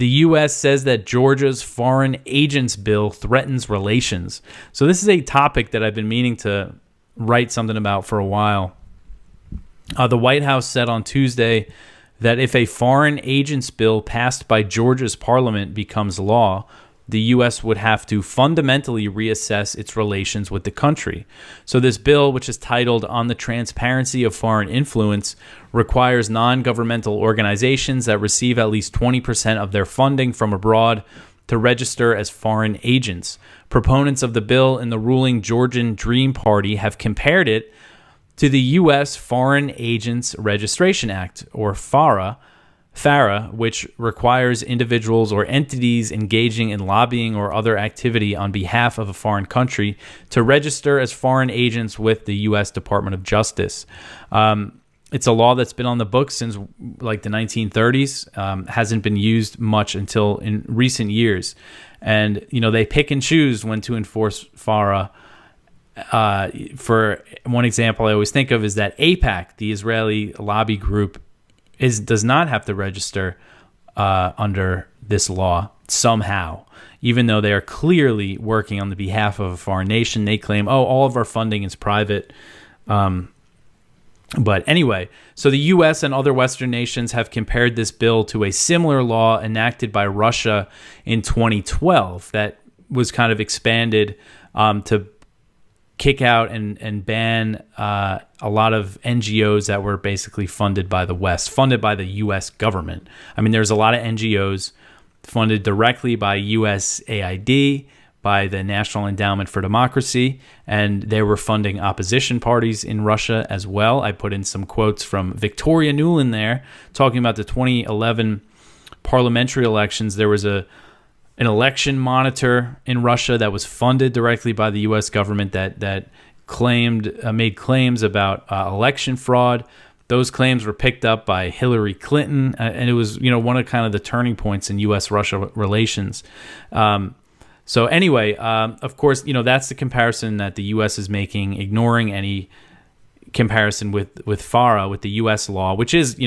The U.S. says that Georgia's foreign agents bill threatens relations. So this is a topic that I've been meaning to write something about for a while. The White House said on Tuesday that if a foreign agents bill passed by Georgia's parliament becomes law, the U.S. would have to fundamentally reassess its relations with the country. So this bill, which is titled On the Transparency of Foreign Influence, requires non-governmental organizations that receive at least 20% of their funding from abroad to register as foreign agents. Proponents of the bill in the ruling Georgian Dream Party have compared it to the U.S. Foreign Agents Registration Act, or FARA, which requires individuals or entities engaging in lobbying or other activity on behalf of a foreign country to register as foreign agents with the U.S. Department of Justice. It's a law that's been on the books since like the 1930s, hasn't been used much until in recent years. And, they pick and choose when to enforce FARA. For one example I always think of is that AIPAC, the Israeli lobby group, does not have to register under this law somehow, even though they are clearly working on the behalf of a foreign nation. They claim, all of our funding is private. But anyway, so the U.S. and other Western nations have compared this bill to a similar law enacted by Russia in 2012 that was kind of expanded to kick out and ban a lot of NGOs that were basically funded by the West, funded by the U.S. government. I mean, there's a lot of NGOs funded directly by USAID, by the National Endowment for Democracy, and they were funding opposition parties in Russia as well. I put in some quotes from Victoria Nuland there, talking about the 2011 parliamentary elections. There was an election monitor in Russia that was funded directly by the U.S. government that made claims about election fraud. Those claims were picked up by Hillary Clinton, and it was one of kind of the turning points in U.S.-Russia relations. So anyway, of course, that's the comparison that the U.S. is making, ignoring any comparison with FARA, with the U.S. law, which is,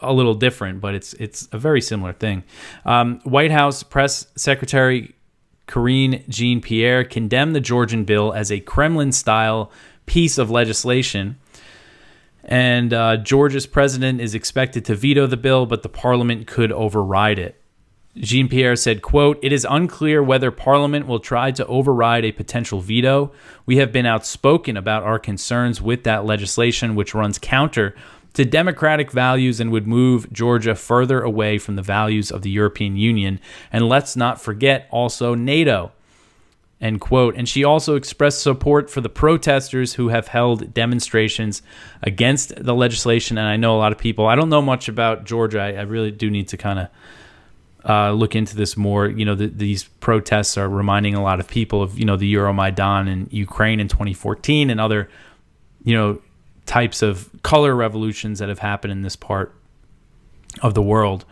a little different, but it's a very similar thing. White House Press Secretary Karine Jean-Pierre condemned the Georgian bill as a Kremlin-style piece of legislation. And Georgia's president is expected to veto the bill, but the parliament could override it. Jean-Pierre said, quote, "It is unclear whether Parliament will try to override a potential veto. We have been outspoken about our concerns with that legislation, which runs counter to democratic values and would move Georgia further away from the values of the European Union. And let's not forget also NATO." End quote. And she also expressed support for the protesters who have held demonstrations against the legislation. And I know a lot of people, I don't know much about Georgia. I really do need to kind of look into this more. These protests are reminding a lot of people of, the Euromaidan in Ukraine in 2014 and other, types of color revolutions that have happened in this part of the world.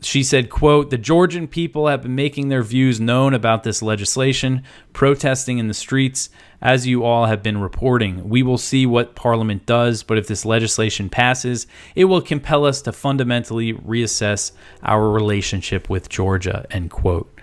She said, quote, "The Georgian people have been making their views known about this legislation, protesting in the streets, as you all have been reporting. We will see what Parliament does, but if this legislation passes, it will compel us to fundamentally reassess our relationship with Georgia," end quote.